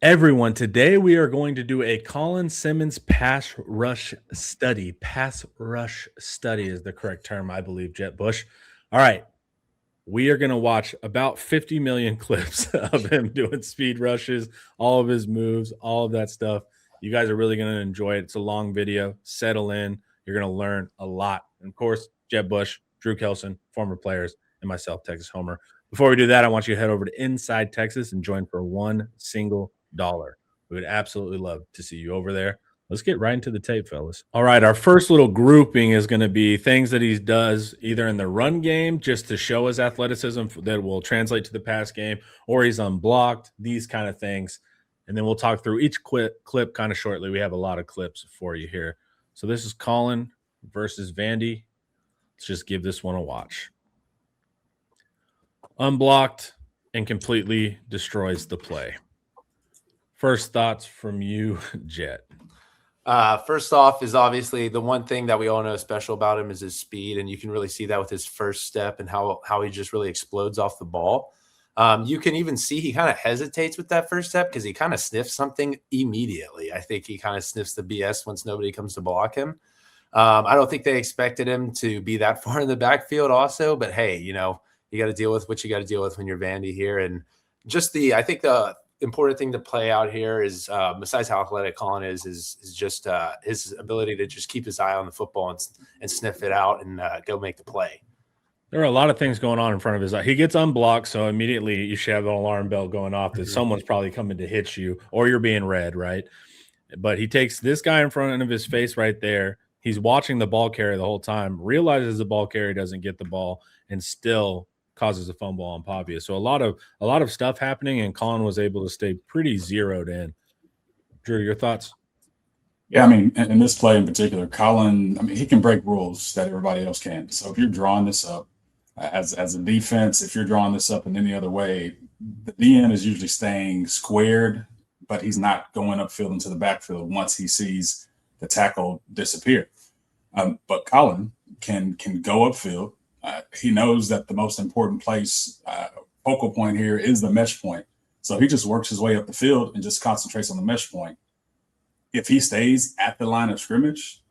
Everyone, today we are going to do a Colin Simmons pass rush study. Pass rush study is the correct term, I believe, Jet Bush. All right. We are going to watch about 50 million clips of him doing speed rushes, all of his moves, all of that stuff. You guys are really going to enjoy it. It's a long video. Settle in. You're going to learn a lot. And of course, Jeb Bush, Drew Kelson, former players, and myself, Texas Homer. Before we do that, I want you to head over to Inside Texas and join for $1 single. We would absolutely love to see you over there. Let's get right into the tape, fellas. All right, our first little grouping is going to be things that he does either in the run game just to show his athleticism that will translate to the pass game, or he's unblocked, these kind of things. And then we'll talk through each clip kind of shortly. We have a lot of clips for you here. So this is Colin versus Vandy. Let's just give this one a watch. Unblocked and completely destroys the play. First thoughts from you, Jet. First off is obviously the one thing that we all know special about him is his speed, and you can really see that with his first step and how he just really explodes off the ball. You can even see he kind of hesitates with that first step because he kind of sniffs something immediately. I think he kind of sniffs the BS once nobody comes to block him. I don't think they expected him to be that far in the backfield also, but hey, you got to deal with what you got to deal with when you're Vandy here. And just I think the important thing to play out here is besides how athletic Colin is just his ability to just keep his eye on the football and sniff it out and go make the play. There are a lot of things going on in front of his eye. He gets unblocked, so immediately you should have an alarm bell going off that someone's probably coming to hit you or you're being read, right? But he takes this guy in front of his face right there. He's watching the ball carrier the whole time, realizes the ball carrier doesn't get the ball, and still causes a fumble on Pavia. So a lot of stuff happening, and Colin was able to stay pretty zeroed in. Drew, your thoughts? Yeah, I mean, in this play in particular, Colin, I mean, he can break rules that everybody else can. So if you're drawing this up as a defense, if you're drawing this up in any other way, the DN is usually staying squared, but he's not going upfield into the backfield once he sees the tackle disappear. But Colin can go upfield. He knows that the most important place, focal point here is the mesh point. So he just works his way up the field and just concentrates on the mesh point. If he stays at the line of scrimmage,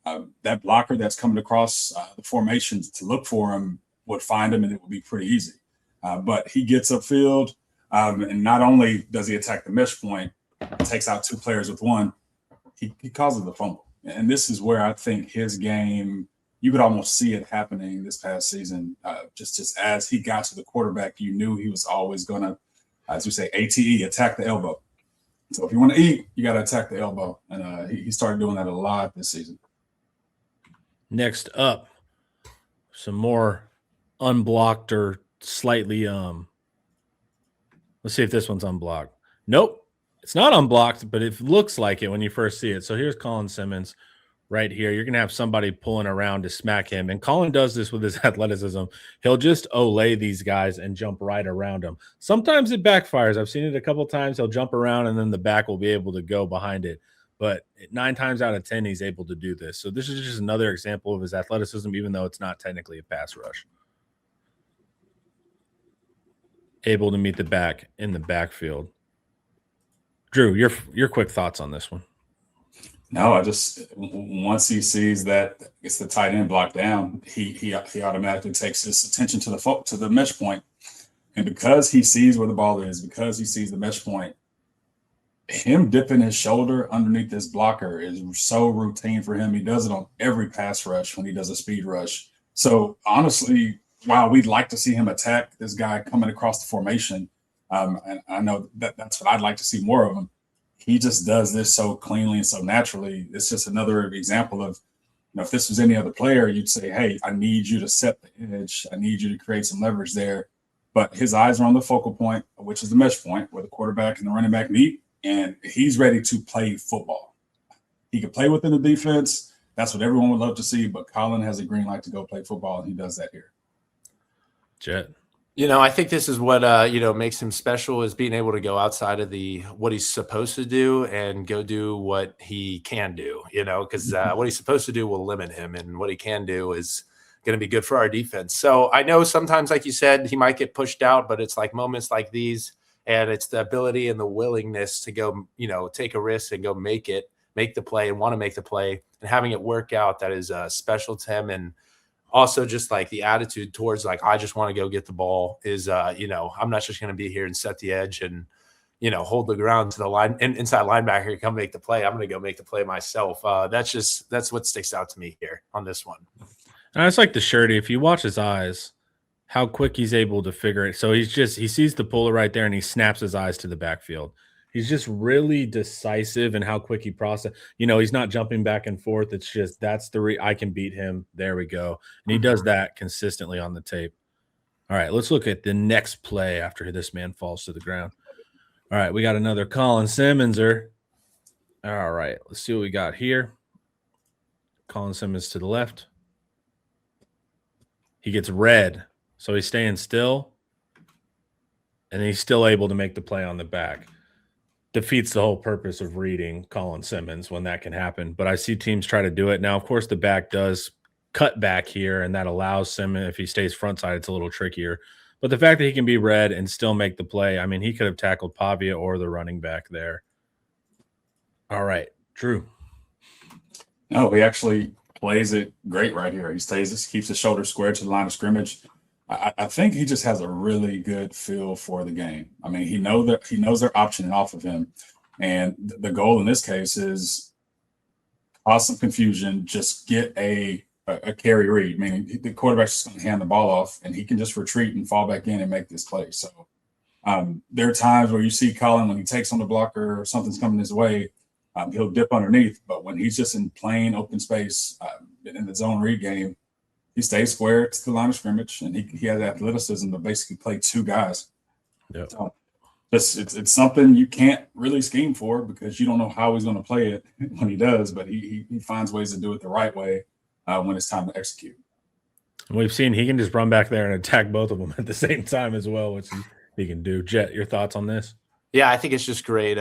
that blocker that's coming across the formation to look for him would find him, and it would be pretty easy. But he gets upfield, and not only does he attack the mesh point, takes out two players with one, he causes the fumble. And this is where I think his game, you could almost see it happening this past season. Just as he got to the quarterback, you knew he was always going to, as we say, ATE, attack the elbow. So if you want to eat, you got to attack the elbow. And he started doing that a lot this season. Next up, some more unblocked or slightly let's see if this one's unblocked. Nope, it's not unblocked, but it looks like it when you first see it. So here's Colin Simmons right here. You're going to have somebody pulling around to smack him. And Colin does this with his athleticism. He'll just Olay these guys and jump right around them. Sometimes it backfires. I've seen it a couple times. He'll jump around and then the back will be able to go behind it. But 9 times out of 10, he's able to do this. So this is just another example of his athleticism, even though it's not technically a pass rush. Able to meet the back in the backfield. Drew, your quick thoughts on this one. No, I just once he sees that it's the tight end block down, he automatically takes his attention to the mesh point, and because he sees where the ball is, because he sees the mesh point, him dipping his shoulder underneath this blocker is so routine for him. He does it on every pass rush when he does a speed rush. So honestly, while we'd like to see him attack this guy coming across the formation, and I know that's what I'd like to see more of him. He just does this so cleanly and so naturally. It's just another example of, if this was any other player, you'd say, hey, I need you to set the edge. I need you to create some leverage there. But his eyes are on the focal point, which is the mesh point where the quarterback and the running back meet, and he's ready to play football. He can play within the defense. That's what everyone would love to see, but Colin has a green light to go play football, and he does that here. Jet. I think this is what makes him special, is being able to go outside of what he's supposed to do and go do what he can do, because what he's supposed to do will limit him, and what he can do is going to be good for our defense. So I know sometimes, like you said, he might get pushed out, but it's like moments like these, And it's the ability and the willingness to go, take a risk and go make the play and want to make the play and having it work out that is special to him. And also just like the attitude towards like, I just want to go get the ball is, I'm not just going to be here and set the edge and, hold the ground to the line and inside linebacker and come make the play. I'm going to go make the play myself. That's what sticks out to me here on this one. And it's like the surety. If you watch his eyes, how quick he's able to figure it. So he sees the puller right there and he snaps his eyes to the backfield. He's just really decisive in how quick he process. He's not jumping back and forth. It's just I can beat him. There we go. And he does that consistently on the tape. All right, let's look at the next play after this man falls to the ground. All right, we got another Colin Simmonser. All right, let's see what we got here. Colin Simmons to the left. He gets red, so he's staying still, and he's still able to make the play on the back. Defeats the whole purpose of reading Colin Simmons when that can happen. But I see teams try to do it. Now, of course, the back does cut back here, and that allows Simmons, if he stays front side, it's a little trickier. But the fact that he can be red and still make the play, I mean, he could have tackled Pavia or the running back there. All right, Drew. No, he actually plays it great right here. He keeps his shoulder square to the line of scrimmage. I think he just has a really good feel for the game. I mean, he knows they're optioning off of him. And the goal in this case is cause some confusion, just get a carry read, meaning the quarterback's just going to hand the ball off and he can just retreat and fall back in and make this play. So there are times where you see Colin, when he takes on the blocker or something's coming his way, he'll dip underneath. But when he's just in plain open space in the zone read game, he stays square to the line of scrimmage and he has athleticism to basically play two guys. Yep. So it's something you can't really scheme for because you don't know how he's going to play it when he does, but he finds ways to do it the right way when it's time to execute. We've seen he can just run back there and attack both of them at the same time as well, which he can do. Jet, your thoughts on this? Yeah, I think it's just great.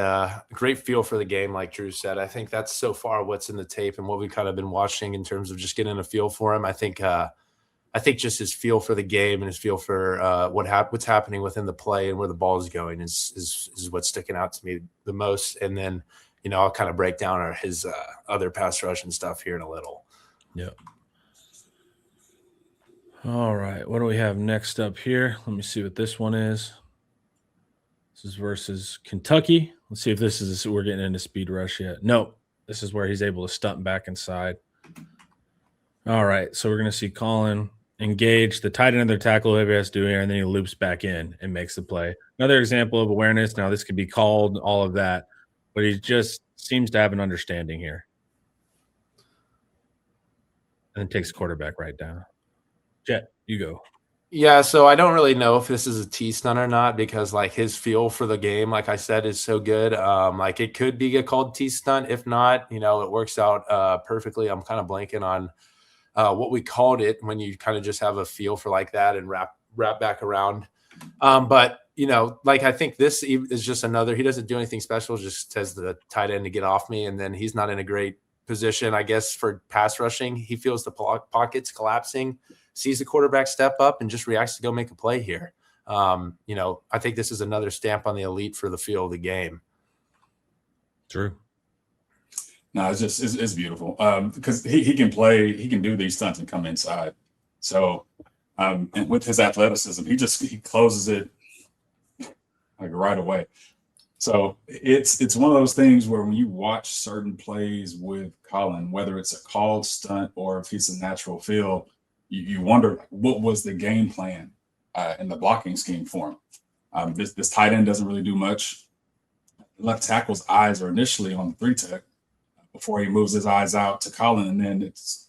Great feel for the game, like Drew said. I think that's so far what's in the tape and what we've kind of been watching in terms of just getting a feel for him. I think just his feel for the game and his feel for what's happening within the play and where the ball is going is what's sticking out to me the most. And then, I'll kind of break down his other pass rush and stuff here in a little. Yep. All right. What do we have next up here? Let me see what this one is. This is versus Kentucky. Let's see if we're getting into speed rush yet. No, this is where he's able to stunt back inside. All right. So we're going to see Colin engage the tight end of their tackle, whoever he has to do here, and then he loops back in and makes the play. Another example of awareness. Now, this could be called, all of that, but he just seems to have an understanding here. And then takes quarterback right down. Jet, you go. Yeah, so I don't really know if this is a T stunt or not because like his feel for the game, like I said, is so good. Like it could be called T stunt. If not, it works out perfectly. I'm kind of blanking on what we called it when you kind of just have a feel for like that and wrap back around. But like I think this is just another. He doesn't do anything special. Just says the tight end to get off me, and then he's not in a great position, I guess, for pass rushing. He feels the pockets collapsing, sees the quarterback step up, and just reacts to go make a play here. I think this is another stamp on the elite for the feel of the game. True. No, it's beautiful because he can play, he can do these stunts and come inside. So, and with his athleticism, he closes it like right away. So it's one of those things where when you watch certain plays with Colin, whether it's a called stunt or if it's a natural feel, you wonder what was the game plan in the blocking scheme for him. This tight end doesn't really do much. Left tackle's eyes are initially on the three tech before he moves his eyes out to Colin, and then it's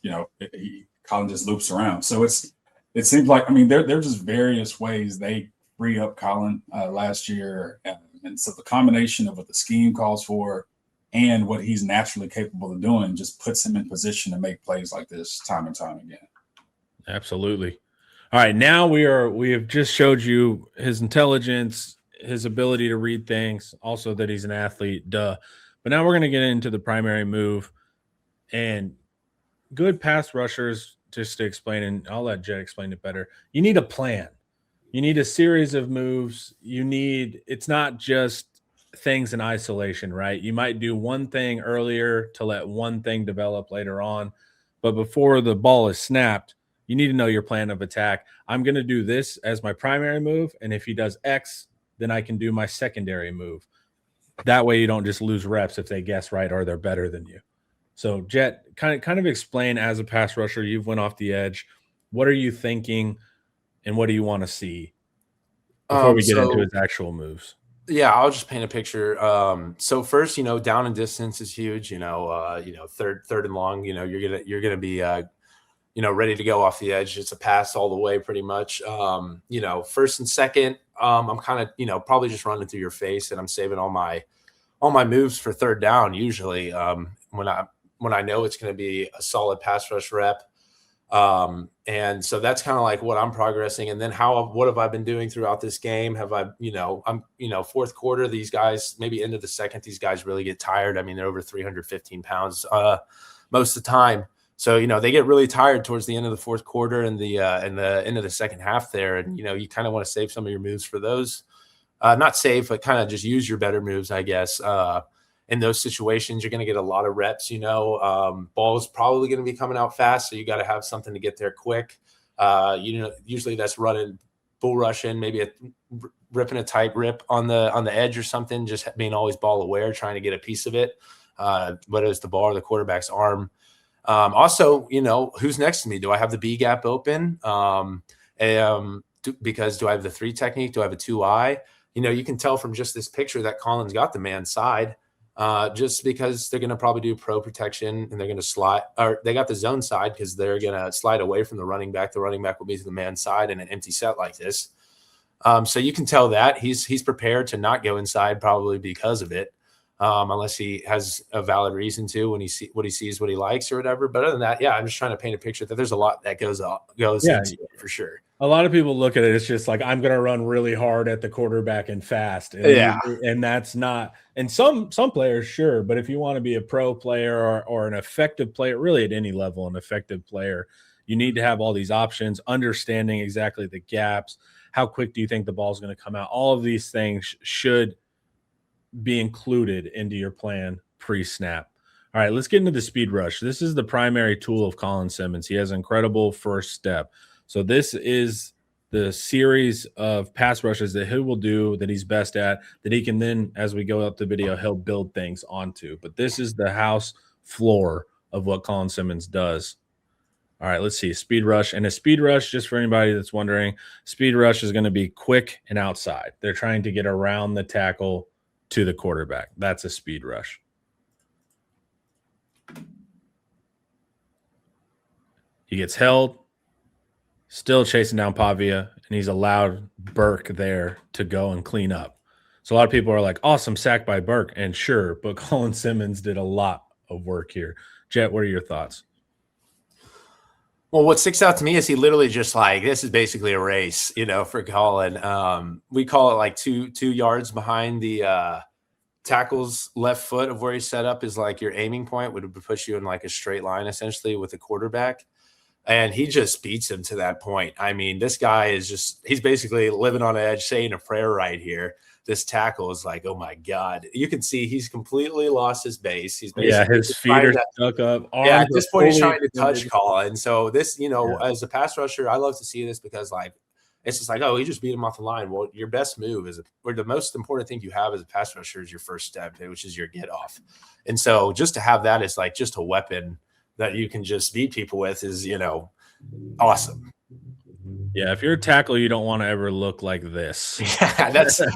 Colin just loops around. So it seems like there's just various ways they free up Colin last year. And so the combination of what the scheme calls for and what he's naturally capable of doing just puts him in position to make plays like this time and time again. Absolutely. All right, now we have just showed you his intelligence, his ability to read things, also that he's an athlete, duh. But now we're going to get into the primary move and good pass rushers, just to explain, and I'll let Jet explain it better. You need a plan. You need a series of moves. It's not just things in isolation, right? You might do one thing earlier to let one thing develop later on, but before the ball is snapped, you need to know your plan of attack. I'm going to do this as my primary move, and if he does X, then I can do my secondary move. That way you don't just lose reps if they guess right or they're better than you. So Jet, kind of explain, as a pass rusher, you've went off the edge. What are you thinking and what do you want to see before we get into his actual moves? Yeah, I'll just paint a picture. So first, down and distance is huge. Third and long. You're gonna be ready to go off the edge. It's a pass all the way, pretty much. First and second, I'm kind of probably just running through your face, and I'm saving all my moves for third down. Usually, when I know it's going to be a solid pass rush rep. And so that's kind of like what I'm progressing. And then what have I been doing throughout this game? Fourth quarter, these guys, maybe into the second, these guys really get tired. I mean, they're over 315 pounds, most of the time. So, they get really tired towards the end of the fourth quarter and the end of the second half there. And, you kind of want to save some of your moves for those, not save, but kind of just use your better moves, I guess. In those situations, you're going to get a lot of reps. Ball is probably going to be coming out fast, so you got to have something to get there quick. Usually that's running, bull rushing, maybe ripping a tight rip on the edge or something. Just being always ball aware, trying to get a piece of it, whether it's the ball or the quarterback's arm. Also, who's next to me? Do I have the B gap open? Because do I have the 3 technique? Do I have a 2-eye? You can tell from just this picture that Colin's got the man side. Just because they're going to probably do pro protection and they're going to slide, or they got the zone side because they're going to slide away from the running back. The running back will be to the man side in an empty set like this. So you can tell that he's prepared to not go inside probably because of it, unless he has a valid reason to when he sees what he likes or whatever. But other than that, yeah, I'm just trying to paint a picture that there's a lot that goes into it for sure. A lot of people look at it, it's just like, I'm going to run really hard at the quarterback and fast. And that's not, and some players, sure. But if you want to be a pro player or an effective player, really at any level, an effective player, you need to have all these options, understanding exactly the gaps. How quick do you think the ball is going to come out? All of these things should be included into your plan pre-snap. All right, let's get into the speed rush. This is the primary tool of Colin Simmons. He has an incredible first step. So this is the series of pass rushes that he will do, that he's best at, that he can then, as we go up the video, he'll build things onto. But this is the house floor of what Colin Simmons does. All right, let's see. Speed rush. And a speed rush, just for anybody that's wondering, speed rush is going to be quick and outside. They're trying to get around the tackle to the quarterback. That's a speed rush. He gets held, still chasing down Pavia, and he's allowed Burke there to go and clean up. So a lot of people are like, awesome sack by Burke. And sure, but Colin Simmons did a lot of work here. Jet, what are your thoughts? Well, what sticks out to me is he literally just this is basically a race, for Colin. We call it like two yards behind the tackle's left foot of where he's set up is like your aiming point, would push you in like a straight line essentially with the quarterback. And he just beats him to that point. I mean, this guy he's basically living on edge, saying a prayer right here. This tackle is like, oh my God. You can see he's completely lost his base. He's basically his feet are stuck up. At this point, he's trying to touch Colin. So this, as a pass rusher, I love to see this because it's just like, oh, he just beat him off the line. Well, your best move or the most important thing you have as a pass rusher is your first step, which is your get off. And so just to have that is like just a weapon that you can just beat people with is, awesome. Yeah, if you're a tackle, you don't want to ever look like this. Yeah, that's you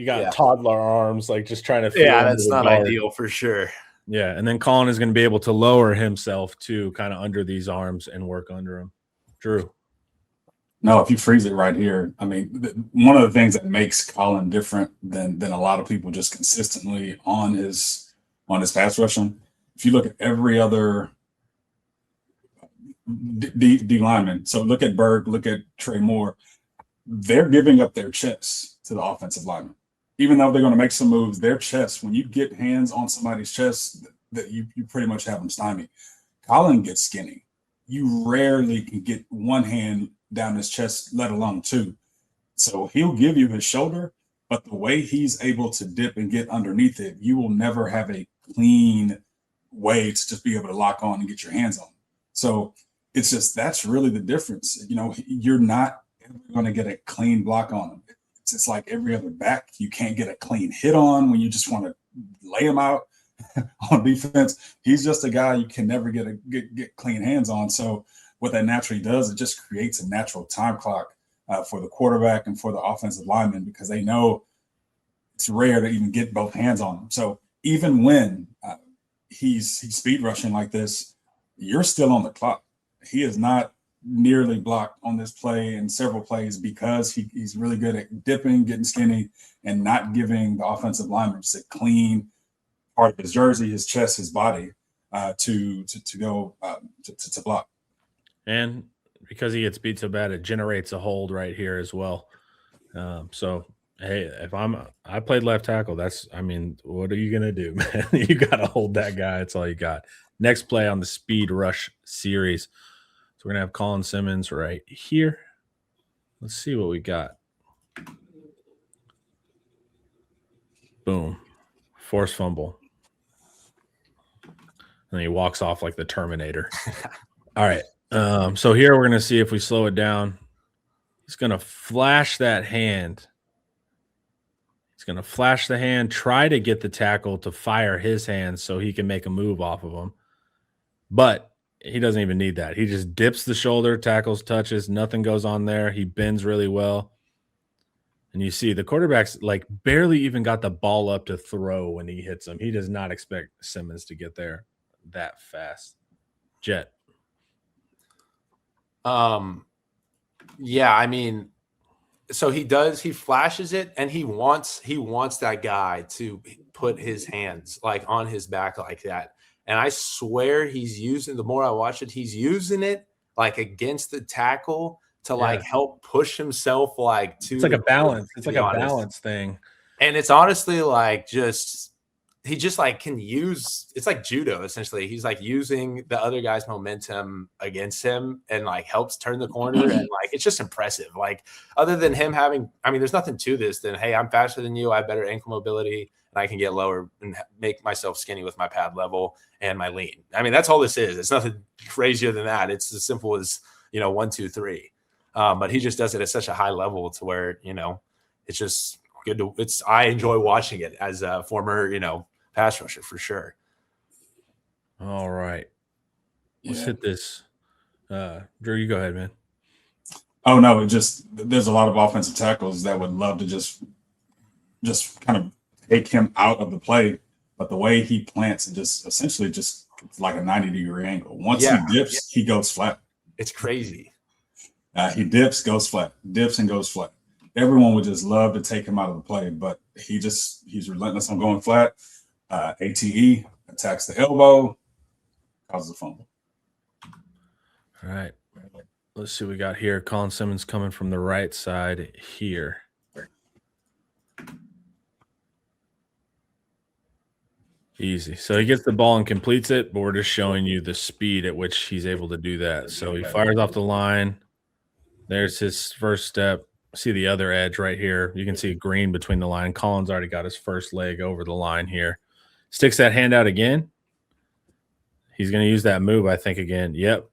got toddler arms, like just trying to. That's not ideal for sure. Yeah, and then Colin is going to be able to lower himself too, kind of under these arms and work under him. Drew. No, if you freeze it right here, I mean, one of the things that makes Colin different than a lot of people just consistently on his pass rushing. If you look at every other D lineman, so look at Berg, look at Trey Moore, they're giving up their chests to the offensive lineman. Even though they're going to make some moves, their chest, when you get hands on somebody's chest, that you pretty much have them stymied. Colin gets skinny. You rarely can get one hand down his chest, let alone 2. So he'll give you his shoulder, but the way he's able to dip and get underneath it, you will never have a clean way to just be able to lock on and get your hands on. So it's just, that's really the difference. You know, you're not going to get a clean block on him. It's like every other back. You can't get a clean hit on when you just want to lay him out on defense. He's just a guy you can never get clean hands on. So what that naturally does, it just creates a natural time clock for the quarterback and for the offensive lineman, because they know it's rare to even get both hands on him. So even when he's speed rushing like this, you're still on the clock. He is not nearly blocked on this play and several plays because he's really good at dipping, getting skinny, and not giving the offensive lineman just a clean part of his jersey, his chest, his body to go to block. And because he gets beat so bad, it generates a hold right here as well. So hey, if I played left tackle, what are you gonna do, man? You gotta hold that guy. That's all you got. Next play on the speed rush series. So we're gonna have Colin Simmons right here. Let's see what we got. Boom. Force fumble. And he walks off like the Terminator. All right. So here we're gonna see if we slow it down. He's gonna flash that hand. He's gonna flash the hand, try to get the tackle to fire his hand so he can make a move off of him. But he doesn't even need that. He just dips the shoulder, tackles, touches, nothing goes on there. He bends really well. And you see the quarterback's like barely even got the ball up to throw when he hits him. He does not expect Simmons to get there that fast. Jet. Yeah, I mean, so he flashes it, and he wants that guy to put his hands like on his back like that. And I swear the more I watch it, he's using it like against the tackle to like help push himself like to. It's like a balance. It's like a balance thing. And it's honestly like he just like can use, it's like judo essentially. He's like using the other guy's momentum against him and like helps turn the corner. And like, it's just impressive. Like other than him there's nothing to this than, hey, I'm faster than you. I have better ankle mobility and I can get lower and make myself skinny with my pad level and my lean. I mean, that's all this is. It's nothing crazier than that. It's as simple as, 1, 2, 3. But he just does it at such a high level to where, it's just good I enjoy watching it as a former, pass rusher for sure. All right. Let's hit this. Drew, you go ahead, man. Oh no, there's a lot of offensive tackles that would love to just kind of take him out of the play, but the way he plants and just essentially just like a 90-degree angle. Once he dips, he goes flat. It's crazy. He dips, goes flat, dips and goes flat. Everyone would just love to take him out of the play, but he's relentless on going flat. ATE attacks the elbow, causes a fumble. All right. Let's see what we got here. Colin Simmons coming from the right side here. Easy. So he gets the ball and completes it, but we're just showing you the speed at which he's able to do that. So he fires off the line. There's his first step. See the other edge right here. You can see green between the line. Colin's already got his first leg over the line here. Sticks that hand out again. He's going to use that move, I think, again. Yep.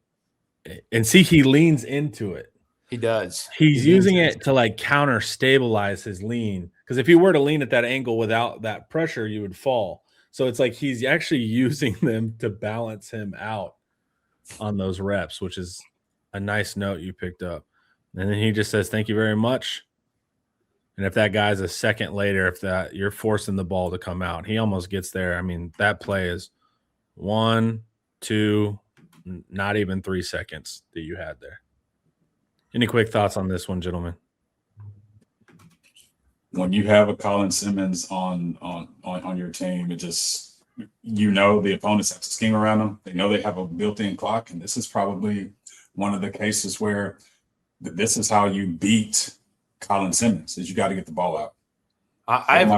And see, he leans into it. He does. He's using it to like counter stabilize his lean. Because if he were to lean at that angle without that pressure, you would fall. So it's like he's actually using them to balance him out on those reps, which is a nice note you picked up. And then he just says, thank you very much. And if that guy's a second later, you're forcing the ball to come out, he almost gets there. I mean, that play is 1, 2, not even 3 seconds that you had there. Any quick thoughts on this one, gentlemen? When you have a Colin Simmons on your team, it just, the opponents have to scheme around them. They know they have a built-in clock, and this is probably one of the cases where this is how you beat Colin Simmons, is you got to get the ball out. I have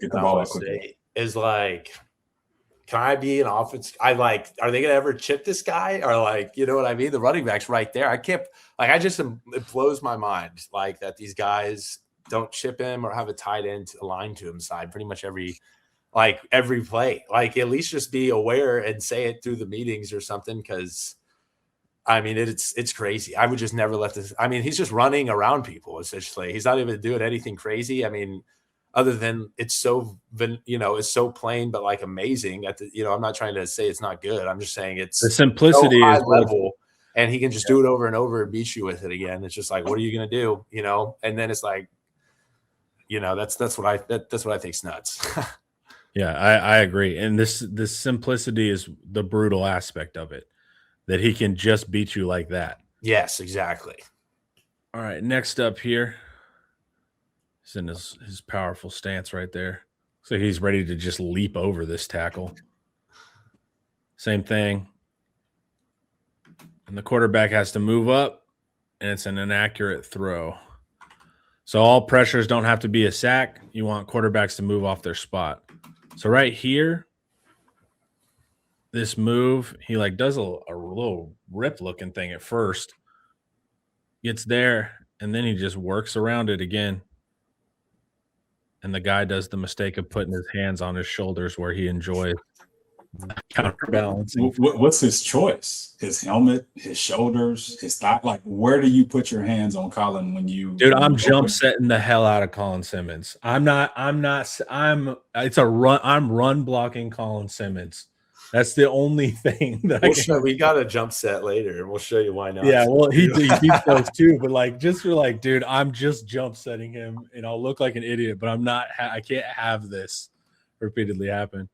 get the ball out quickly. Is like can I be an offense? Are they going to ever chip this guy? Or like, you know what I mean? The running back's right there. I can't, like, it blows my mind, like, that these guys don't chip him or have a tight end aligned to him side pretty much every play. Like, at least just be aware and say it through the meetings or something. Cause I mean, it's crazy. I would just never let this. I mean, he's just running around people essentially. He's not even doing anything crazy. I mean, other than it's so, it's so plain, but like amazing I'm not trying to say it's not good. I'm just saying it's the simplicity so high is level and he can just do it over and over and beat you with it again. It's just like, what are you going to do? And then it's like, that's what I think's nuts. Yeah, I agree. And this simplicity is the brutal aspect of it, that he can just beat you like that. Yes, exactly. All right, next up here. He's in his powerful stance right there. So he's ready to just leap over this tackle. Same thing. And the quarterback has to move up, and it's an inaccurate throw. So all pressures don't have to be a sack. You want quarterbacks to move off their spot. So right here, this move, he like does a little rip looking thing at first, gets there, and then he just works around it again. And the guy does the mistake of putting his hands on his shoulders where he enjoys counterbalancing. What's his choice? His helmet, his shoulders, his thigh? Like, where do you put your hands on Colin when you? Dude, I'm jump setting the hell out of Colin Simmons. I'm run blocking Colin Simmons. That's the only thing that we got a jump set later, and we'll show you why not. Yeah, well, he beats those too, but like, just for like, dude, I'm just jump setting him, and I'll look like an idiot, but I'm not. I can't have this repeatedly happen.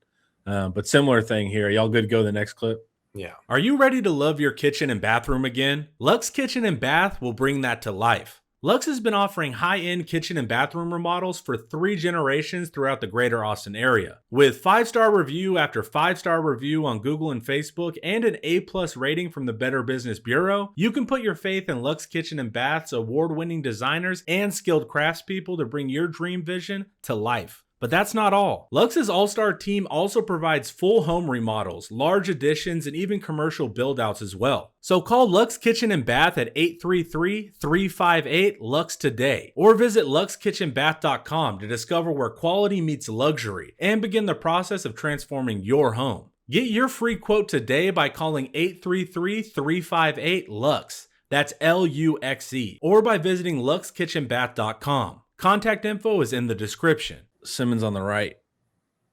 But similar thing here. Y'all good to go to the next clip? Yeah. Are you ready to love your kitchen and bathroom again? Luxe Kitchen and Bath will bring that to life. Luxe has been offering high-end kitchen and bathroom remodels for 3 generations throughout the greater Austin area. With 5-star review after 5-star review on Google and Facebook and an A+ rating from the Better Business Bureau, you can put your faith in Luxe Kitchen and Bath's award-winning designers and skilled craftspeople to bring your dream vision to life. But that's not all. Luxe's all-star team also provides full home remodels, large additions, and even commercial build-outs as well. So call Luxe Kitchen and Bath at 833-358-LUXE today, or visit luxekitchenbath.com to discover where quality meets luxury and begin the process of transforming your home. Get your free quote today by calling 833-358-LUXE. That's LUXE, or by visiting luxekitchenbath.com. Contact info is in the description. Simmons on the right,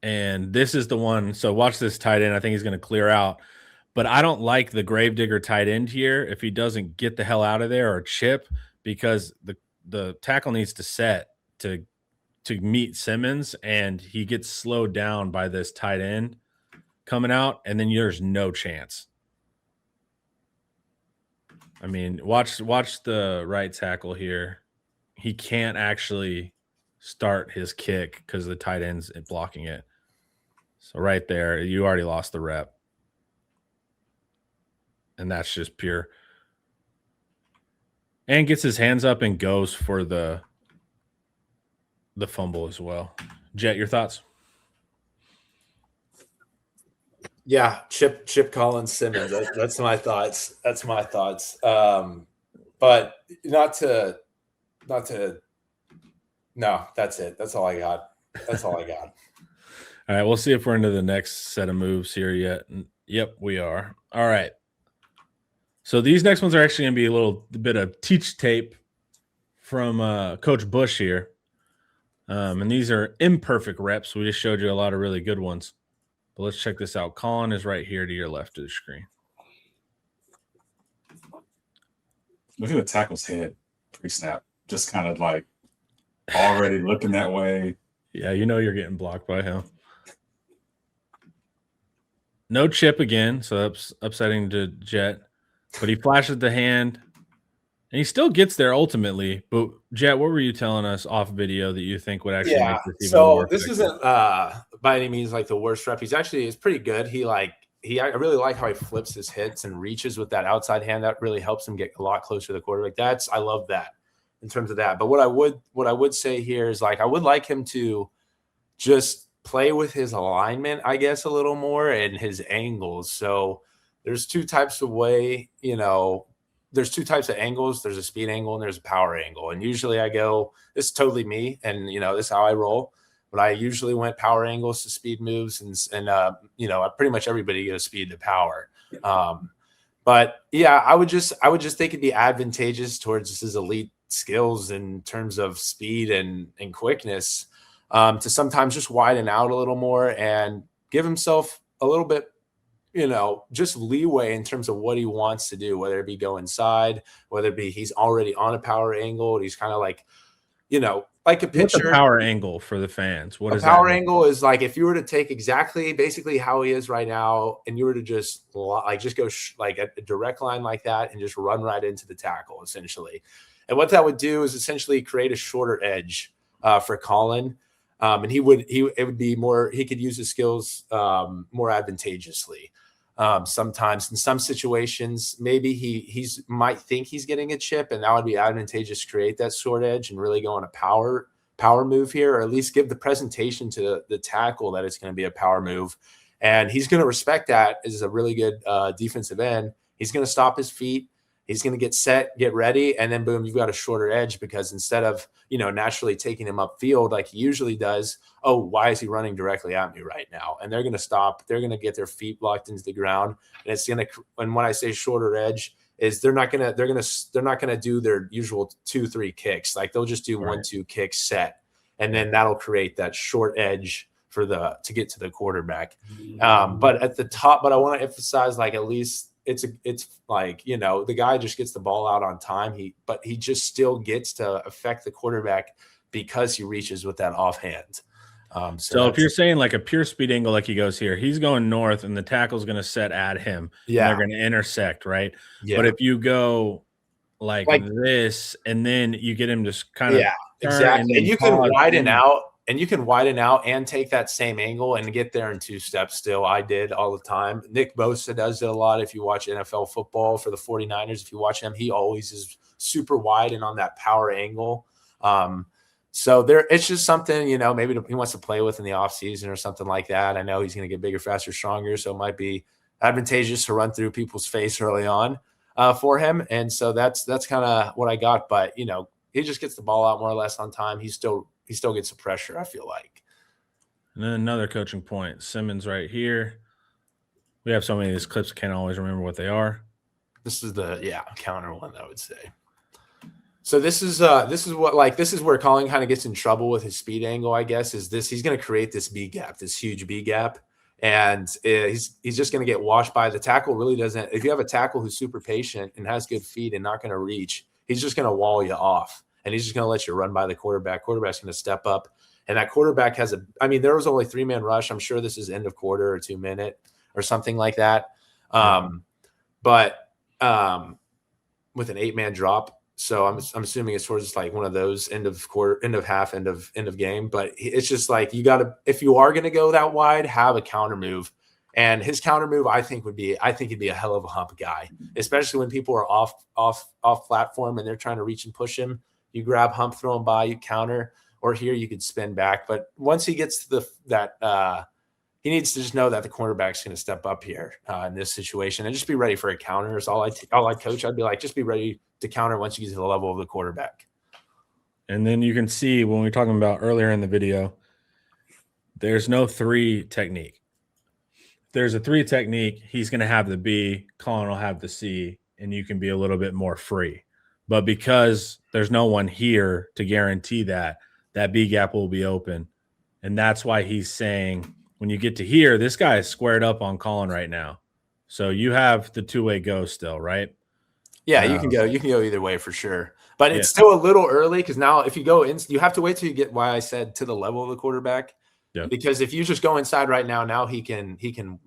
and this is the one. So watch this tight end. I think he's going to clear out, but I don't like the Gravedigger tight end here if he doesn't get the hell out of there or chip, because the tackle needs to set to meet Simmons, and he gets slowed down by this tight end coming out, and then there's no chance. I mean, watch the right tackle here. He can't actually start his kick because the tight end's blocking it. So right there, you already lost the rep. And that's just pure. And gets his hands up and goes for the fumble as well. Jet, your thoughts? Yeah, Chip Colin Simmons. That's my thoughts. That's my thoughts. But not to no, that's it. That's all I got. All right, we'll see if we're into the next set of moves here yet. Yep, we are. All right. So these next ones are actually going to be a little bit of teach tape from Coach Bush here. And these are imperfect reps. We just showed you a lot of really good ones. But let's check this out. Colin is right here to your left of the screen. Look at the tackle's head pre-snap. Just kind of like already looking that way. Yeah, you know you're getting blocked by him. No chip again, so that's upsetting to Jet. But he flashes the hand, and he still gets there ultimately. But Jet, what were you telling us off video that you think would actually make this even more effective? This isn't by any means like the worst rep. It's pretty good. I really like how he flips his hips and reaches with that outside hand. That really helps him get a lot closer to the quarterback. I love that in terms of that. But what I would say here is, like, I would like him to just play with his alignment, I guess, a little more and his angles. So there's two types of there's two types of angles. There's a speed angle and there's a power angle. And usually I go, this is totally me, and this is how I roll. But I usually went power angles to speed moves, and pretty much everybody goes speed to power. But yeah, I would just think it'd be advantageous towards his elite skills in terms of speed and quickness, to sometimes just widen out a little more and give himself a little bit, just leeway in terms of what he wants to do, whether it be go inside, whether it be he's already on a power angle, and he's kind of like, like a pitcher. What's a power angle for the fans? What is a power that angle is like if you were to take basically how he is right now, and you were to just go like a direct line like that and just run right into the tackle, essentially. And what that would do is essentially create a shorter edge for Colin. And it would be more, he could use his skills more advantageously. Sometimes in some situations, maybe he might think he's getting a chip, and that would be advantageous to create that short edge and really go on a power move here, or at least give the presentation to the tackle that it's going to be a power move. And he's going to respect that as a really good defensive end. He's going to stop his feet. He's going to get set, get ready, and then boom, you've got a shorter edge, because instead of, naturally taking him upfield like he usually does, oh, why is he running directly at me right now? And they're going to stop. They're going to get their feet locked into the ground, and it's going to. And when I say shorter edge, is they're not going to do their usual 2-3 kicks. Like they'll just do 1-2 kicks set, and then that'll create that short edge to get to the quarterback. But at the top, but I want to emphasize, like, at least it's like, the guy just gets the ball out on time. But he just still gets to affect the quarterback because he reaches with that offhand. So if you're saying like a pure speed angle, like he goes here, he's going north and the tackle's going to set at him. Yeah. And they're going to intersect, right? Yeah. But if you go like this, and then you get him just kind of exactly. And you can widen out. And you can widen out and take that same angle and get there in 2 steps still. I did all the time. Nick Bosa does it a lot. If you watch NFL football for the 49ers, if you watch him, he always is super wide and on that power angle. So it's just something, maybe he wants to play with in the offseason or something like that. I know he's going to get bigger, faster, stronger. So it might be advantageous to run through people's face early on for him. And so that's kind of what I got. But, he just gets the ball out more or less on time. He still gets the pressure, I feel like. And then another coaching point, Simmons right here. We have so many of these clips, I can't always remember what they are. This is the counter one, I would say. So this is where Colin kind of gets in trouble with his speed angle, I guess, he's going to create this B gap, this huge B gap. And he's just going to get washed by the tackle. Really doesn't. If you have a tackle who's super patient and has good feet and not going to reach, he's just going to wall you off. And he's just going to let you run by the quarterback. Quarterback's going to step up. And that quarterback there was only 3-man rush. I'm sure this is end of quarter or 2-minute or something like that. But with an 8-man drop. So I'm assuming it's towards like one of those end of quarter, end of half, end of game. But it's just like, if you are going to go that wide, have a counter move. And his counter move, I think he'd be a hell of a hump guy, especially when people are off platform and they're trying to reach and push him. You grab hump, throw him by, you counter, or here you could spin back. But once he gets to he needs to just know that the cornerback's going to step up here in this situation and just be ready for a counter. Is all I coach. I'd be like, just be ready to counter once you get to the level of the quarterback. And then you can see when we were talking about earlier in the video, there's no 3 technique. If there's a 3 technique, he's going to have the B, Colin will have the C, and you can be a little bit more free. But because there's no one here to guarantee that B gap will be open. And that's why he's saying when you get to here, this guy is squared up on Colin right now. So you have the 2-way go still, right? Yeah, you can go either way for sure. But it's still a little early because now if you go in, you have to wait till you get, why I said, to the level of the quarterback. Yeah. Because if you just go inside right now he can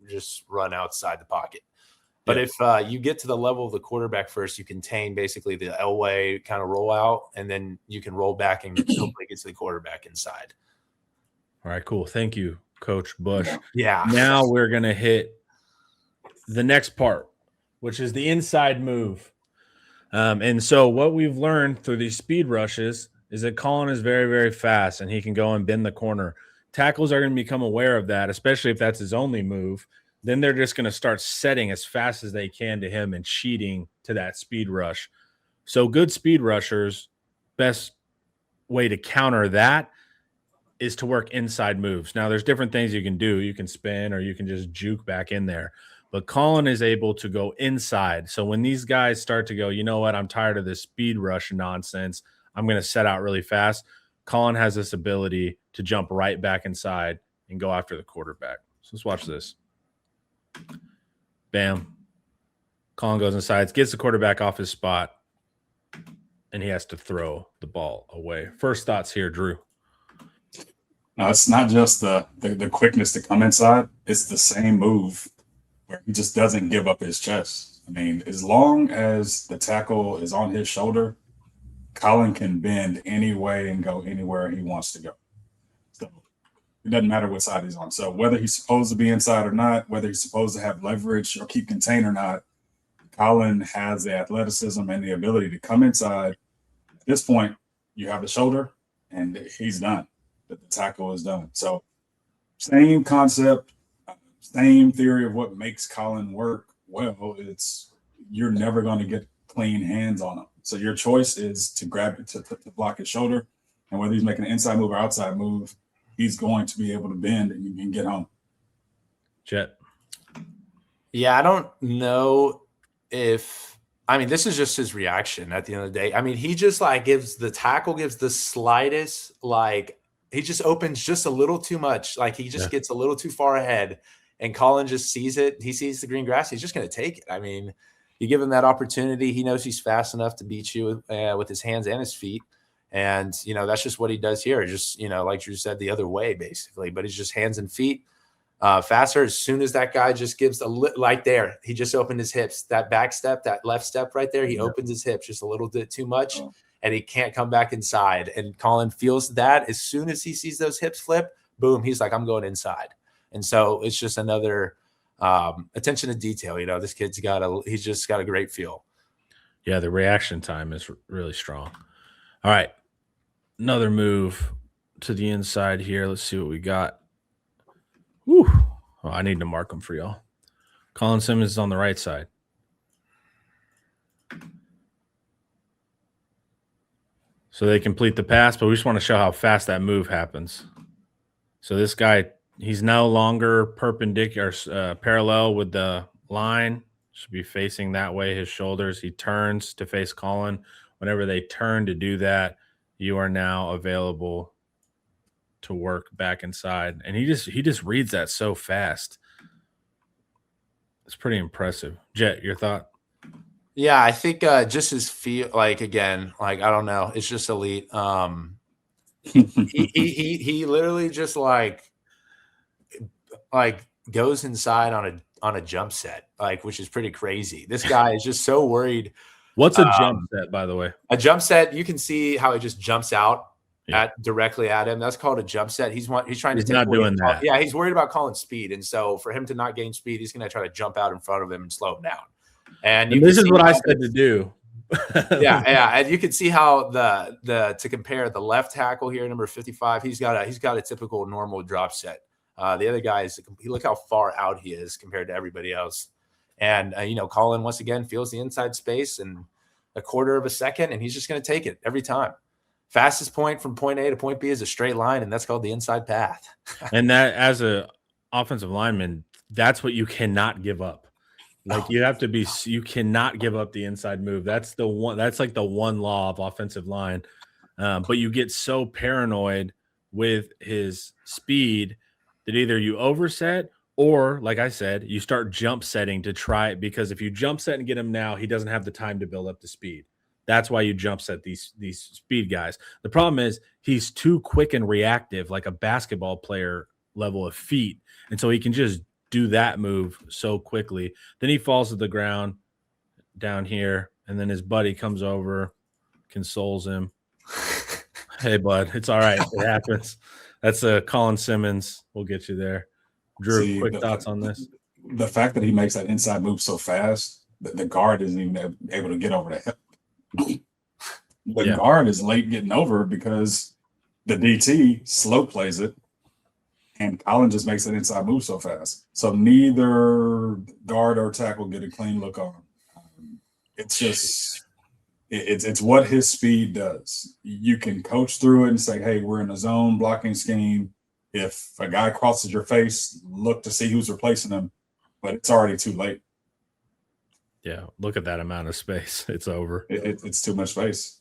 just run outside the pocket. But if you get to the level of the quarterback first, you contain basically the Elway kind of roll out, and then you can roll back and hopefully get to the quarterback inside. All right, cool. Thank you, Coach Bush. Yeah. Now we're going to hit the next part, which is the inside move. And so what we've learned through these speed rushes is that Colin is very, very fast, and he can go and bend the corner tackles are going to become aware of that, especially if that's his only move. Then they're just going to start setting as fast as they can to him and cheating to that speed rush. So good speed rushers, best way to counter that is to work inside moves. Now, there's different things you can do. You can spin or you can just juke back in there. But Colin is able to go inside. So when these guys start to go, you know what, I'm tired of this speed rush nonsense, I'm going to set out really fast. Colin has this ability to jump right back inside and go after the quarterback. So let's watch this. Bam. Colin goes inside, gets the quarterback off his spot, and he has to throw the ball away. First thoughts here, Drew. No, it's not just the quickness to come inside. It's the same move where he just doesn't give up his chest. I mean, as long as the tackle is on his shoulder, Colin can bend any way and go anywhere he wants to go. So it doesn't matter what side he's on. So whether he's supposed to be inside or not, whether he's supposed to have leverage or keep contained or not, Colin has the athleticism and the ability to come inside. At this point, you have the shoulder, and he's done. The tackle is done. So same concept, same theory of what makes Colin work well. It's you're never going to get clean hands on him. So your choice is to grab it to block his shoulder, and whether he's making an inside move or outside move, he's going to be able to bend and you can get home. Jet. Yeah, I don't know if this is just his reaction at the end of the day. I mean, he just gives the slightest, he just opens just a little too much. He just gets a little too far ahead, and Colin just sees it. He sees the green grass. He's just going to take it. I mean, you give him that opportunity. He knows he's fast enough to beat you with his hands and his feet. And, that's just what he does here. Just, like Drew said, the other way, basically. But he's just hands and feet faster. As soon as that guy just gives there, he just opened his hips. That back step, that left step right there, he opens his hips just a little bit too much. And he can't come back inside. And Colin feels that as soon as he sees those hips flip, boom, he's like, I'm going inside. And so it's just another attention to detail. This kid's he's just got a great feel. Yeah, the reaction time is really strong. All right. Another move to the inside here. Let's see what we got. Whew. Oh, I need to mark them for y'all. Colin Simmons is on the right side. So they complete the pass, but we just want to show how fast that move happens. So this guy, he's no longer perpendicular, parallel with the line. Should be facing that way, his shoulders. He turns to face Colin. Whenever they turn to do that, you are now available to work back inside. And he just reads that so fast. It's pretty impressive. Jet, your thought? Yeah, I think just his feel, again, I don't know, it's just elite. He literally just goes inside on a jump set, which is pretty crazy. This guy is just so worried. What's a jump set, by the way? A jump set, you can see how it just jumps out directly at him. That's called a jump set. He's trying to take not doing that. Yeah, he's worried about Colin's speed, and so for him to not gain speed, he's going to try to jump out in front of him and slow him down. And this is what I said to do. yeah, and you can see how to compare the left tackle here, number 55. He's got a typical normal drop set. The other guy look how far out he is compared to everybody else. And Colin once again feels the inside space in a quarter of a second, and he's just going to take it every time. Fastest point from point A to point B is a straight line, and that's called the inside path. And that, as a offensive lineman, that's what you cannot give up. You cannot give up the inside move. That's the one. That's the one law of offensive line. But you get so paranoid with his speed that either you overset or, like I said, you start jump setting to try it, because if you jump set and get him now, he doesn't have the time to build up the speed. That's why you jump set these speed guys. The problem is he's too quick and reactive, like a basketball player level of feet. And so he can just do that move so quickly. Then he falls to the ground down here, and then his buddy comes over, consoles him. Hey, bud, it's all right. It happens. That's a Colin Simmons. We'll get you there. Drew, quick thoughts on this? The fact that he makes that inside move so fast, the guard isn't even able to get over the hip. The guard is late getting over because the DT slow plays it, And Colin just makes that inside move so fast. So neither guard or tackle get a clean look on him. It's just it's what his speed does. You can coach through it and say, hey, we're in a zone blocking scheme. If a guy crosses your face, look to see who's replacing him, but it's already too late. Yeah, look at that amount of space. It's over. It's too much space.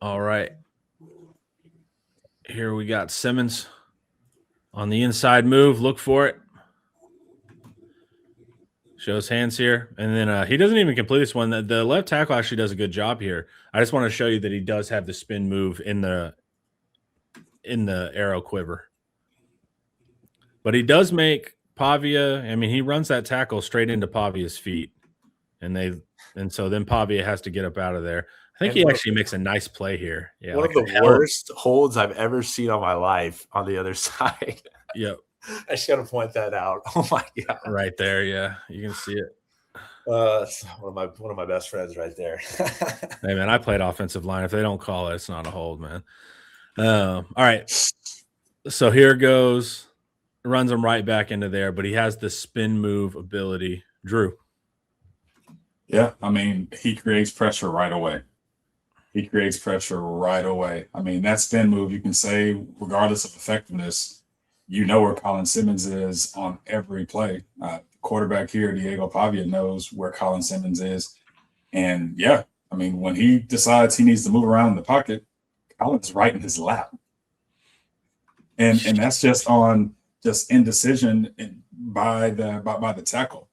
All right. Here we got Simmons on the inside move. Look for it. Shows hands here. And then he doesn't even complete this one. The left tackle actually does a good job here. I just want to show you that he does have the spin move in the arrow quiver. But he does make Pavia, I mean, he runs that tackle straight into Pavia's feet. And so then Pavia has to get up out of there. I think he actually makes a nice play here. Yeah, one of the worst holds I've ever seen on my life on the other side. Yep. I just got to point that out. Oh my God. Right there. Yeah. You can see it. One of my best friends right there. Hey man, I played offensive line. If they don't call it, it's not a hold, man. All right. So here goes. Runs him right back into there, but he has the spin move ability. Drew. Yeah, I mean, he creates pressure right away. I mean, that spin move, you can say, regardless of effectiveness, you know where Colin Simmons is on every play. Quarterback here, Diego Pavia, knows where Colin Simmons is. And yeah, I mean, when he decides he needs to move around in the pocket, Colin's right in his lap. And that's just on indecision by the tackle.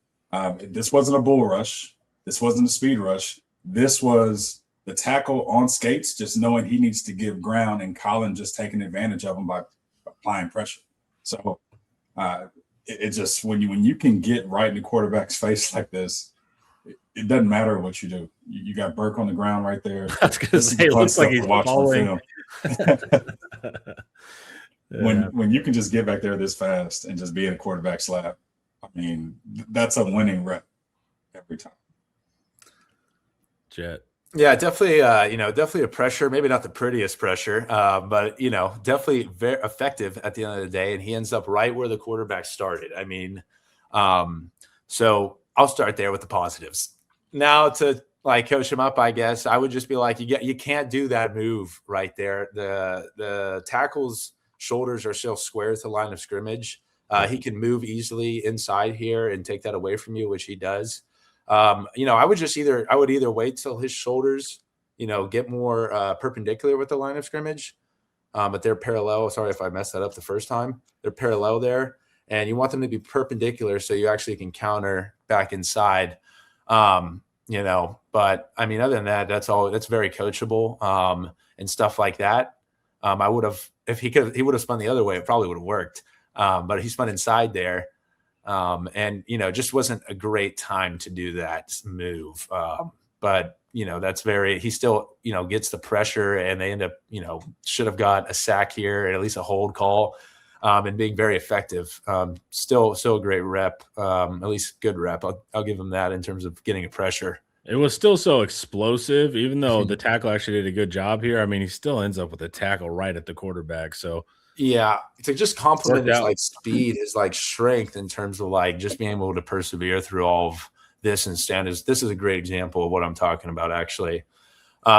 This wasn't a bull rush. This wasn't a speed rush. This was the tackle on skates, just knowing he needs to give ground, and Colin just taking advantage of him by applying pressure. So it just when you can get right in the quarterback's face like this, it doesn't matter what you do. You got Burke on the ground right there. I was gonna say, it looks like he's falling. When you can just get back there this fast and just be in a quarterback's lap, I mean, that's a winning rep every time. Jet. Yeah, definitely. Definitely a pressure. Maybe not the prettiest pressure, but definitely very effective at the end of the day. And he ends up right where the quarterback started. I mean, so I'll start there with the positives. Now to coach him up, I guess I would just be like, you can't do that move right there. The tackle's shoulders are still square to the line of scrimmage. He can move easily inside here and take that away from you, which he does. I would either wait till his shoulders, get more perpendicular with the line of scrimmage, but they're parallel. Sorry if I messed that up the first time. They're parallel there, and you want them to be perpendicular so you actually can counter back inside. But I mean, other than that, that's very coachable and stuff like that. I would have, if he would have spun the other way, it probably would have worked. But he spun inside there. And just wasn't a great time to do that move. But he still, gets the pressure, and they end up, should have got a sack here, and at least a hold call, and being very effective. Still a great rep, at least good rep. I'll give him that in terms of getting a pressure. It was still so explosive, even though the tackle actually did a good job here. I mean, he still ends up with a tackle right at the quarterback. So yeah, to just compliment his speed, his strength in terms of just being able to persevere through all of this and stand. This is a great example of what I'm talking about, actually.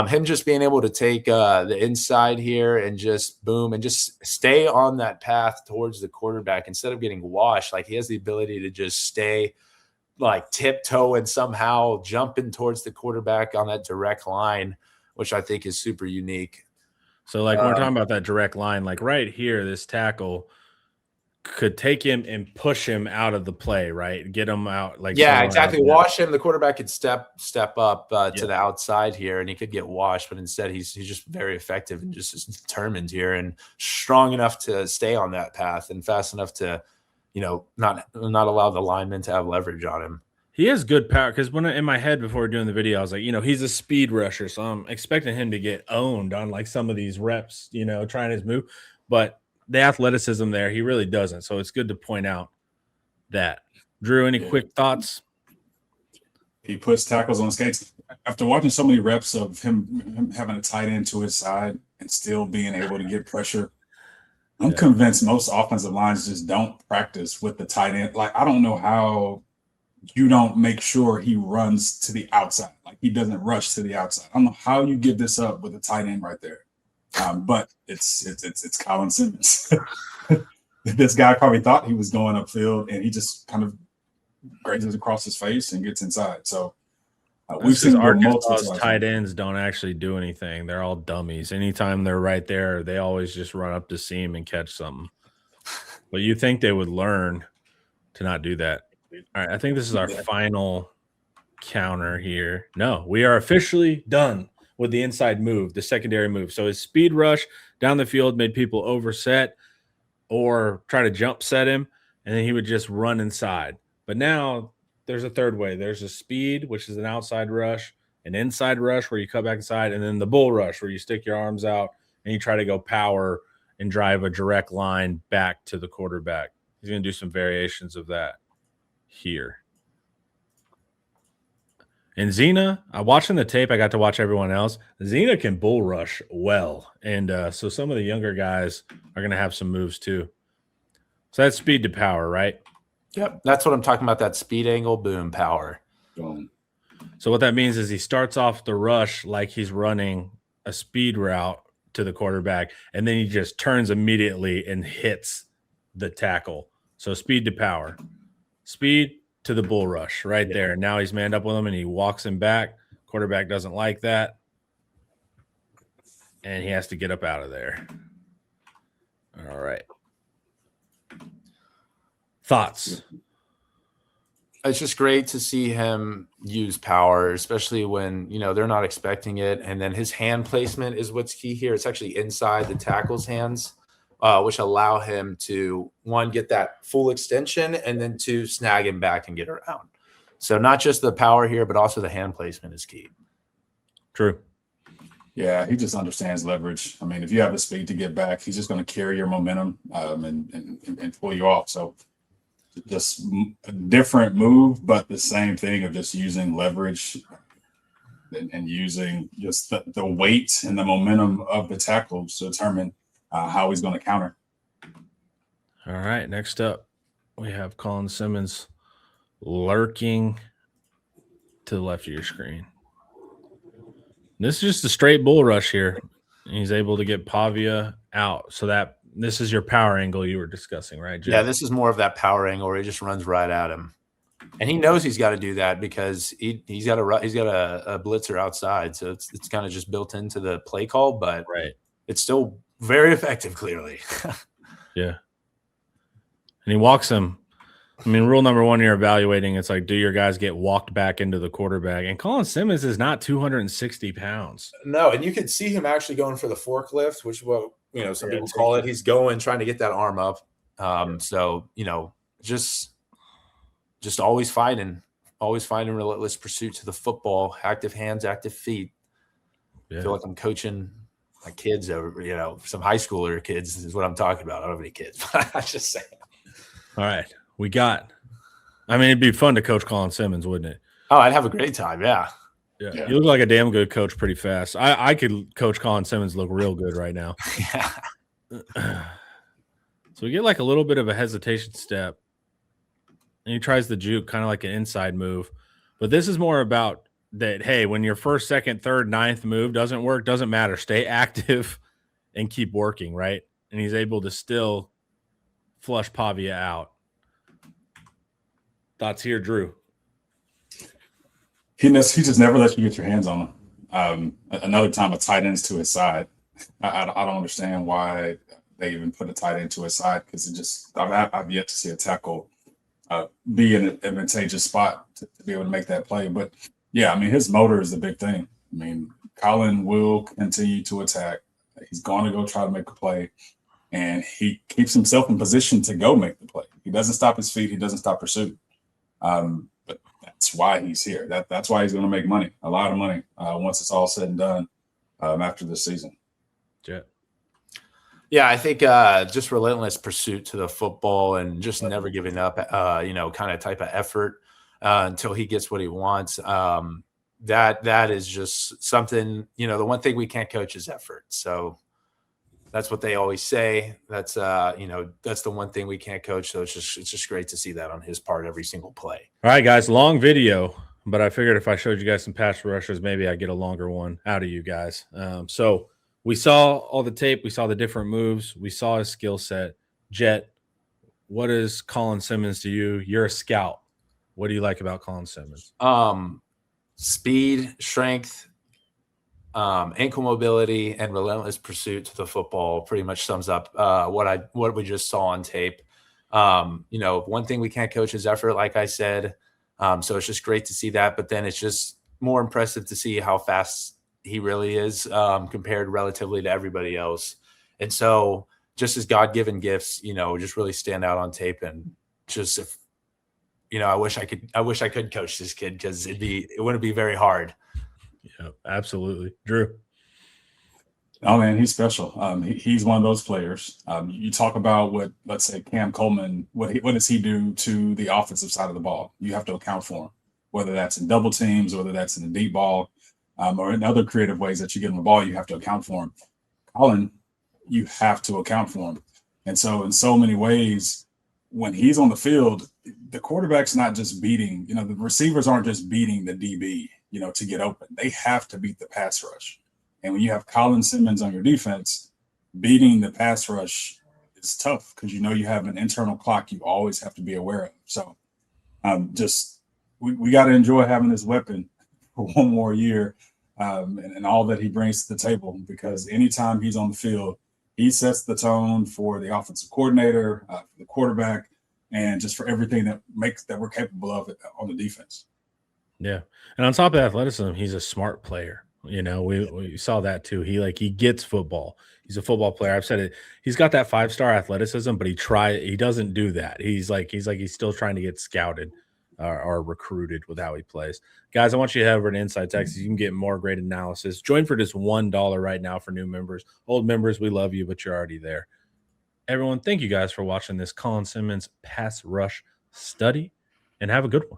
Him just being able to take the inside here and just boom and just stay on that path towards the quarterback instead of getting washed. He has the ability to just stay tiptoe and somehow jumping towards the quarterback on that direct line, which I think is super unique. So when we're talking about that direct line, right here, this tackle could take him and push him out of the play, right? Get him out. Yeah, exactly. Wash him. The quarterback could step up to the outside here, and he could get washed. But instead, he's just very effective and just determined here and strong enough to stay on that path and fast enough to, not allow the lineman to have leverage on him. He has good power, because when in my head before doing the video, I was like, he's a speed rusher, so I'm expecting him to get owned on some of these reps, trying his move. But the athleticism there, he really doesn't. So it's good to point out that. Drew, any quick thoughts? He puts tackles on skates. After watching so many reps of him having a tight end to his side and still being able to get pressure, I'm convinced most offensive lines just don't practice with the tight end. Like, I don't know how you don't make sure he runs to the outside. Like, he doesn't rush to the outside. I don't know how you give this up with a tight end right there. But it's Colin Simmons. This guy probably thought he was going upfield, and he just kind of grazes across his face and gets inside. So we've seen Arkansas's tight ends don't actually do anything. They're all dummies. Anytime they're right there, they always just run up the seam and catch something. But you think they would learn to not do that. All right, I think this is our final counter here. No, we are officially done with the inside move, the secondary move. So his speed rush down the field made people overset or try to jump set him, and then he would just run inside. But now there's a third way. There's a speed, which is an outside rush, an inside rush where you cut back inside, and then the bull rush where you stick your arms out and you try to go power and drive a direct line back to the quarterback. He's going to do some variations of that here. And Zena, watching the tape, I got to watch everyone else. Zena can bull rush well. And so some of the younger guys are going to have some moves too. So that's speed to power, right? Yep. That's what I'm talking about, that speed angle, boom, power. Boom. So what that means is he starts off the rush like he's running a speed route to the quarterback, and then he just turns immediately and hits the tackle. So speed to power. Speed to the bull rush right there. Now he's manned up with him and he walks him back. Quarterback doesn't like that. And he has to get up out of there. All right. Thoughts? It's just great to see him use power, especially when, they're not expecting it. And then his hand placement is what's key here. It's actually inside the tackle's hands, which allow him to, one, get that full extension, and then two, snag him back and get around. So not just the power here, but also the hand placement is key. True. Yeah, he just understands leverage. I mean, if you have the speed to get back, he's just going to carry your momentum and pull you off. So just a different move, but the same thing of just using leverage and using just the weight and the momentum of the tackles to determine how he's going to counter. All right, next up, we have Colin Simmons lurking to the left of your screen. This is just a straight bull rush here. He's able to get Pavia out. So that this is your power angle you were discussing, right, Jim? Yeah, this is more of that power angle where he just runs right at him. And he knows he's got to do that because he's got a blitzer outside. So it's kind of just built into the play call, but it's still very effective, clearly. Yeah. And he walks him. I mean, rule number one you're evaluating, it's like, do your guys get walked back into the quarterback? And Colin Simmons is not 260 pounds. No, and you could see him actually going for the forklift, which is what some people call it. He's trying to get that arm up. So, just always fighting relentless pursuit to the football, active hands, active feet. I feel like I'm coaching my kids over, some high schooler kids is what I'm talking about. I don't have any kids, but I'm just saying. All right. It'd be fun to coach Colin Simmons, wouldn't it? Oh, I'd have a great time. Yeah. You look like a damn good coach pretty fast. I could coach Colin Simmons look real good right now. Yeah. So we get like a little bit of a hesitation step. And he tries the juke, kind of like an inside move. But this is more about that, hey, when your first, second, third, ninth move doesn't work, doesn't matter. Stay active and keep working, right? And he's able to still flush Pavia out. Thoughts here, Drew? He just never lets you get your hands on him. Another time, a tight end's to his side. I don't understand why they even put a tight end to his side, because I've yet to see a tackle be in an advantageous spot to be able to make that play. But yeah, his motor is the big thing. Colin will continue to attack. He's going to go try to make a play, and he keeps himself in position to go make the play. He doesn't stop his feet. He doesn't stop pursuit. But that's why he's here. That's why he's going to make money, a lot of money, once it's all said and done after this season. Yeah, I think just relentless pursuit to the football and just never giving up, kind of type of effort until he gets what he wants. That is just something, the one thing we can't coach is effort. So That's what they always say. That's that's the one thing we can't coach. So it's just great to see that on his part every single play. All right, guys, long video, but I figured if I showed you guys some pass rushers, maybe I'd get a longer one out of you guys. So we saw all the tape, we saw the different moves, we saw his skill set. Jet, what is Colin Simmons to you? You're a scout. What do you like about Colin Simmons? Speed, strength, ankle mobility, and relentless pursuit to the football pretty much sums up what we just saw on tape. One thing we can't coach is effort, like I said. So it's just great to see that. But then it's just more impressive to see how fast he really is compared relatively to everybody else. And so just as God-given gifts, just really stand out on tape. And just I wish I could coach this kid because it wouldn't be very hard. Yeah, absolutely. Drew. Oh man, he's special. He's one of those players. You talk about what, let's say, Cam Coleman. What does he do to the offensive side of the ball? You have to account for him, whether that's in double teams, whether that's in a deep ball, or in other creative ways that you get him the ball. You have to account for him. Colin, you have to account for him, and so in so many ways, when he's on the field, the quarterback's not just beating. The receivers aren't just beating the DB. To get open, they have to beat the pass rush. And when you have Colin Simmons on your defense, beating the pass rush is tough because you have an internal clock you always have to be aware of. So we got to enjoy having this weapon for one more year and all that he brings to the table, because anytime he's on the field, he sets the tone for the offensive coordinator, for the quarterback, and just for everything that we're capable of on the defense. Yeah. And on top of athleticism, he's a smart player. We saw that too. He gets football. He's a football player. I've said it. He's got that 5-star athleticism, but he doesn't do that. He's still trying to get scouted or recruited with how he plays. Guys, I want you to head over to Inside Texas. You can get more great analysis. Join for just $1 right now for new members. Old members, we love you, but you're already there. Everyone, thank you guys for watching this Colin Simmons pass rush study, and have a good one.